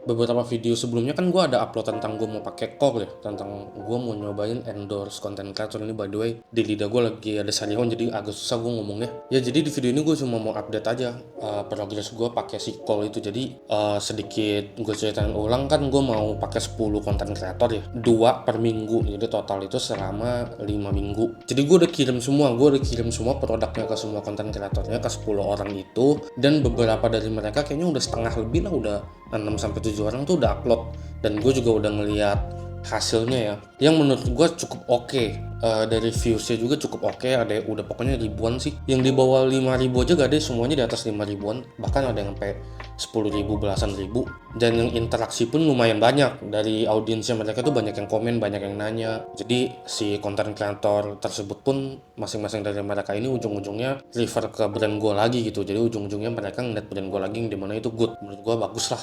beberapa video sebelumnya kan gue ada upload tentang gue mau pakai core ya, tentang gue mau nyobain endorse konten creator ini. By the way, di lidah gue lagi ada sariawan jadi agak susah gue ngomongnya. Ya jadi di video ini gue cuma mau update aja progres gue pakai si core itu. Jadi sedikit gue ceritain ulang, kan gue mau pakai 10 konten creator ya, 2 per minggu, jadi total itu selama 5 minggu. Jadi gue udah kirim semua produknya ke semua konten kreatornya, ke 10 orang itu. Dan beberapa dari mereka kayaknya udah setengah lebih lah, udah 6-7 orang tuh udah upload. Dan gue juga udah ngeliat hasilnya ya, yang menurut gue cukup oke. Dari viewsnya juga cukup oke, ada yang udah pokoknya ribuan sih. Yang di bawah 5.000 aja gak ada, semuanya di atas 5 ribuan, bahkan ada yang sampai 10.000, belasan ribu. Dan yang interaksi pun lumayan banyak, dari audiensnya mereka tuh banyak yang komen, banyak yang nanya. Jadi si konten kreator tersebut pun masing-masing dari mereka ini ujung-ujungnya refer ke brand gue lagi gitu. Jadi ujung-ujungnya mereka ngeliat brand gue lagi, yang dimana itu good, menurut gue bagus lah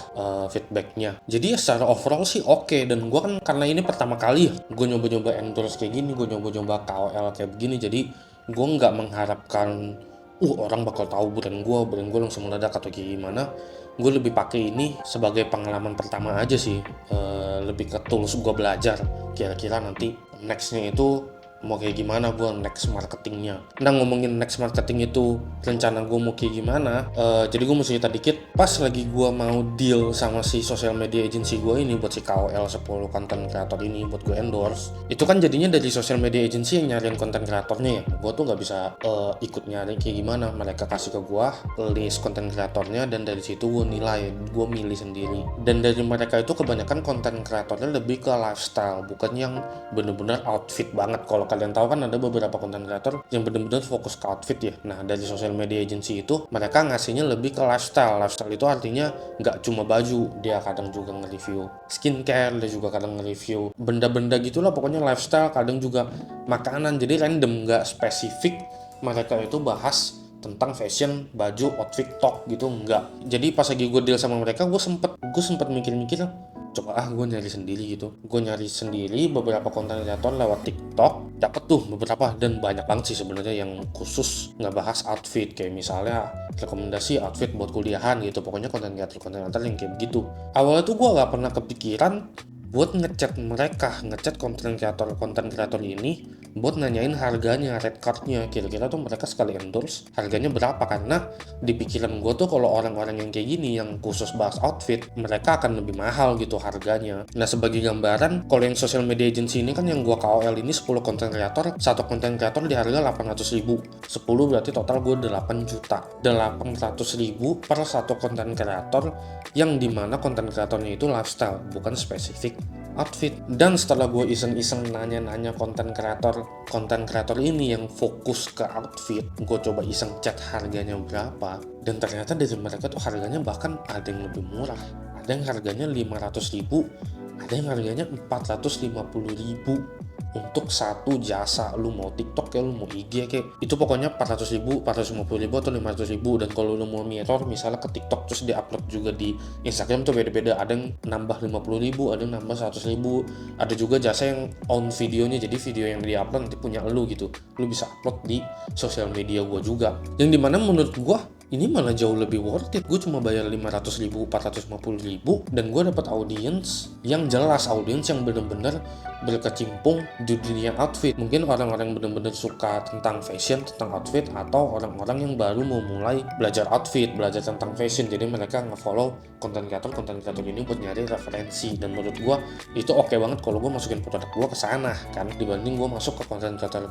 feedbacknya. Jadi ya secara overall sih oke. Dan gue kan karena ini pertama kali ya gue nyoba-nyoba endorse kayak gini, gue nyoba-nyoba KOL kayak begini, jadi gue nggak mengharapkan orang bakal tahu brand gue langsung meledak atau kayak gimana. Gue lebih pakai ini sebagai pengalaman pertama aja sih, lebih ke tools gue belajar kira-kira nanti nextnya itu mau kayak gimana gue next marketingnya. Nah, ngomongin next marketing itu rencana gue mau kayak gimana, jadi gue mau cerita dikit. Pas lagi gue mau deal sama si social media agency gue ini buat si KOL 10 content creator ini buat gue endorse, itu kan jadinya dari social media agency yang nyariin content creatornya ya. Gue tuh nggak bisa ikut nyari kayak gimana, mereka kasih ke gue list content creatornya, dan dari situ gue nilai, gue milih sendiri. Dan dari mereka itu kebanyakan content creatornya lebih ke lifestyle, bukan yang bener-bener outfit banget. Kalau kalian tahu kan ada beberapa content creator yang bener-bener fokus ke outfit ya. Nah, dari social media agency itu mereka ngasihnya lebih ke lifestyle. Lifestyle itu artinya nggak cuma baju, dia kadang juga nge-review skincare, dia juga kadang nge-review benda-benda gitulah, pokoknya lifestyle. Kadang juga makanan, jadi random, nggak spesifik mereka itu bahas tentang fashion, baju, outfit, talk gitu, enggak. Jadi pas lagi gue deal sama mereka, gue sempet mikir-mikir, coba gue nyari sendiri gitu. Gue nyari sendiri beberapa konten kreator lewat TikTok, dapet tuh beberapa, dan banyak banget sih sebenarnya yang khusus ngebahas outfit, kayak misalnya rekomendasi outfit buat kuliahan gitu. Pokoknya konten kreator yang kayak begitu. Awalnya tuh gue gak pernah kepikiran buat ngechat mereka, ngechat konten kreator ini buat nanyain harganya, rate cardnya, kira-kira tuh mereka sekali endorse harganya berapa. Karena di pikiran gue tuh kalau orang-orang yang kayak gini yang khusus bahas outfit, mereka akan lebih mahal gitu harganya. Nah, sebagai gambaran, kalau yang social media agency ini kan yang gue KOL ini 10 konten kreator, satu konten kreator di harga 800.000, 10 berarti total gue 8 juta, 800.000 per satu konten kreator, yang dimana konten kreatornya itu lifestyle, bukan spesifik outfit. Dan setelah gue iseng-iseng nanya-nanya konten kreator ini yang fokus ke outfit, gue coba iseng chat harganya berapa, dan ternyata dari mereka tuh harganya bahkan ada yang lebih murah. Ada yang harganya 500.000, ada yang harganya 450.000 untuk satu jasa. Lu mau TikTok kayak, lu mau IG kayak, itu pokoknya 400.000, 450.000 atau 500.000. Dan kalau lu mau mirror misalnya ke TikTok terus diupload juga di Instagram tuh beda-beda, ada yang nambah 50.000, ada yang nambah 100.000. Ada juga jasa yang on videonya, jadi video yang diupload nanti punya lu gitu, lu bisa upload di sosial media gua juga, yang dimana menurut gua ini malah jauh lebih worth it. Gue cuma bayar 500.000, 450.000, dan gue dapat audience yang jelas, audience yang bener-bener berkecimpung di dunia outfit. Mungkin orang-orang yang bener-bener suka tentang fashion, tentang outfit, atau orang-orang yang baru mau mulai belajar outfit, belajar tentang fashion. Jadi mereka nge-follow konten kreator ini buat nyari referensi. Dan menurut gue itu oke banget kalau gue masukin produk gue ke sana kan, dibanding gue masuk ke konten kreator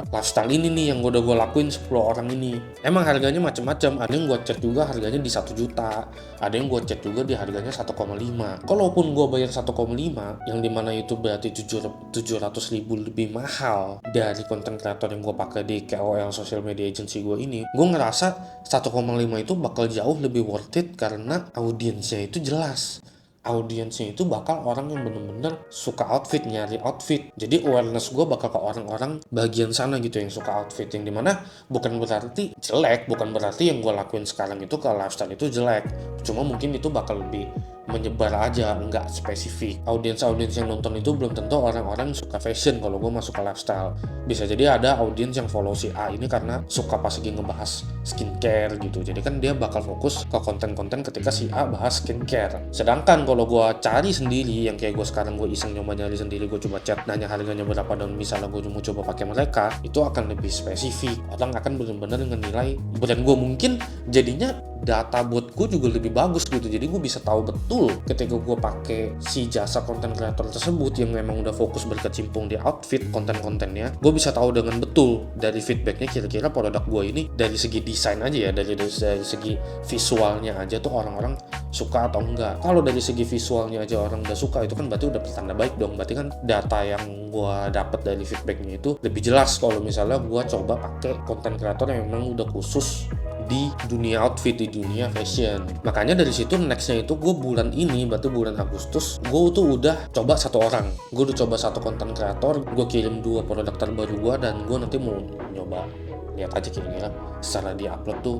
lifestyle ini nih yang udah gue lakuin 10 orang ini. Emang harganya macam-macam, ada yang gue chat juga harganya di 1 juta, ada yang gue chat juga di harganya 1,5. Kalaupun gue bayar 1,5, yang dimana itu berarti 700.000 lebih mahal dari konten kreator yang gue pakai di KOL social media agency gue ini, gue ngerasa 1,5 itu bakal jauh lebih worth it karena audiensnya itu jelas. Audiensnya itu bakal orang yang bener-bener suka outfit, nyari outfit. Jadi awareness gue bakal ke orang-orang bagian sana gitu yang suka outfit, yang dimana bukan berarti jelek, bukan berarti yang gue lakuin sekarang itu ke lifestyle itu jelek, cuma mungkin itu bakal lebih menyebar aja, nggak spesifik. Audiens yang nonton itu belum tentu orang-orang suka fashion kalau gue masuk ke lifestyle. Bisa jadi ada audiens yang follow si A ini karena suka pas lagi ngebahas skincare gitu. Jadi kan dia bakal fokus ke konten-konten ketika si A bahas skincare. Sedangkan kalau gue cari sendiri, yang kayak gue sekarang gue iseng nyoba nyari sendiri, gue coba chat nanya harganya berapa dan misalnya gue mau coba pakai mereka, itu akan lebih spesifik. Orang akan benar-benar menilai brand gue. Mungkin jadinya data buat gue juga lebih bagus gitu, jadi gue bisa tahu betul ketika gue pakai si jasa konten kreator tersebut yang memang udah fokus berkecimpung di outfit konten-kontennya, gue bisa tahu dengan betul dari feedbacknya kira-kira produk gue ini dari segi desain aja ya, dari segi visualnya aja tuh orang-orang suka atau enggak. Kalau dari segi visualnya aja orang udah suka, itu kan berarti udah pertanda baik dong. Berarti kan data yang gue dapat dari feedbacknya itu lebih jelas kalau misalnya gue coba pakai konten kreator yang memang udah khusus di dunia outfit, di dunia fashion. Makanya dari situ nextnya itu gue bulan ini, berarti bulan Agustus, gue tuh udah coba satu orang. Gue udah coba satu konten kreator, gue kirim 2 produk terbaru gue, dan gue nanti mau nyoba lihat aja kira-kira secara di upload tuh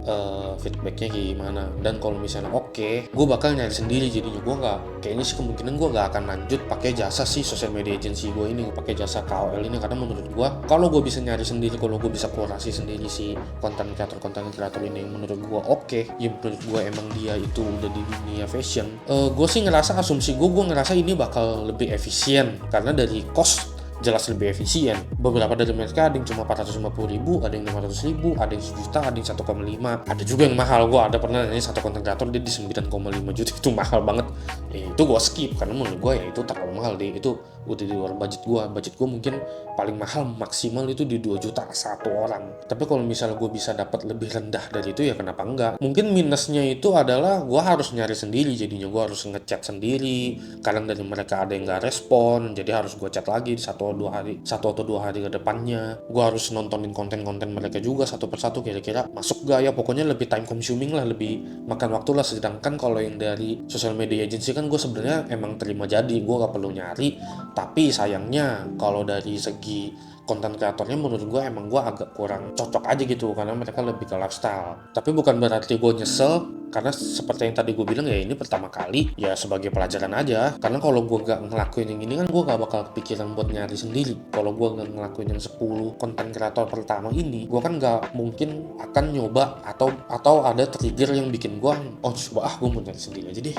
feedbacknya kayak gimana. Dan kalau misalnya oke, gue bakal nyari sendiri. Jadinya gue nggak, kayaknya sih kemungkinan gue nggak akan lanjut pakai jasa si social media agency gue ini, pakai jasa KOL ini, karena menurut gue kalau gue bisa nyari sendiri, kalau gue bisa kurasi sendiri si konten kreator ini yang menurut gue oke, ya menurut gue emang dia itu udah di dunia fashion, gue sih ngerasa, asumsi gue ngerasa ini bakal lebih efisien karena dari cost jelas lebih efisien. Beberapa dari mereka ada yang cuma 450.000, ada yang 500.000, ada yang 1 juta, ada yang 1,5, ada juga yang mahal. Gue ada pernah nanya satu konten kreator dia di 9,5 juta, itu mahal banget. Itu gue skip karena menurut gue ya itu terlalu mahal deh, itu udah di luar budget gue mungkin paling mahal maksimal itu di 2 juta satu orang. Tapi kalau misalnya gue bisa dapat lebih rendah dari itu, ya kenapa enggak. Mungkin minusnya itu adalah gue harus nyari sendiri, jadinya gue harus ngechat sendiri. Kadang dari mereka ada yang gak respon, jadi harus gue chat lagi di 1 atau 2 hari ke depannya. Gue harus nontonin konten-konten mereka juga satu persatu, kira-kira masuk gak ya. Pokoknya lebih time consuming lah, lebih makan waktu lah. Sedangkan kalau yang dari social media agency kan gue sebenarnya emang terima jadi, gue gak perlu nyari. Tapi sayangnya kalau dari segi konten kreatornya menurut gue emang gue agak kurang cocok aja gitu, karena mereka lebih ke lifestyle. Tapi bukan berarti gue nyesel, karena seperti yang tadi gue bilang ya, ini pertama kali ya sebagai pelajaran aja. Karena kalau gue gak ngelakuin yang ini kan gue gak bakal kepikiran buat nyari sendiri. Kalau gue gak ngelakuin yang 10 konten kreator pertama ini, gue kan gak mungkin akan nyoba atau ada trigger yang bikin gue coba gue mau nyari sendiri aja deh.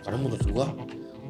Karena menurut gue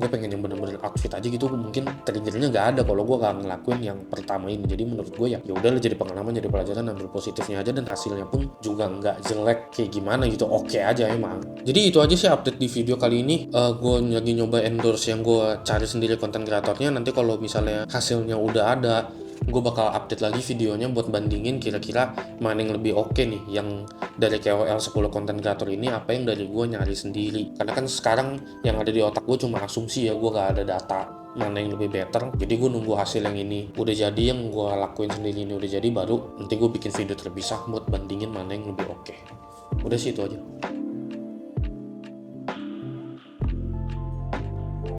pengen yang bener-bener outfit aja gitu, mungkin triggernya gak ada kalau gue gak ngelakuin yang pertama ini. Jadi menurut gue ya udah jadi pengalaman, jadi pelajaran, ambil positifnya aja, dan hasilnya pun juga nggak jelek kayak gimana gitu, oke aja emang. Jadi itu aja sih update di video kali ini. Gue lagi nyoba endorse yang gue cari sendiri konten kreatornya. Nanti kalau misalnya hasilnya udah ada, gue bakal update lagi videonya buat bandingin kira-kira mana yang lebih oke nih, yang dari KOL 10 konten kreator ini apa yang dari gue nyari sendiri. Karena kan sekarang yang ada di otak gue cuma asumsi ya, gue gak ada data mana yang lebih better. Jadi gue nunggu hasil yang ini udah jadi, yang gue lakuin sendiri ini udah jadi, baru nanti gue bikin video terpisah buat bandingin mana yang lebih oke. Udah sih itu aja.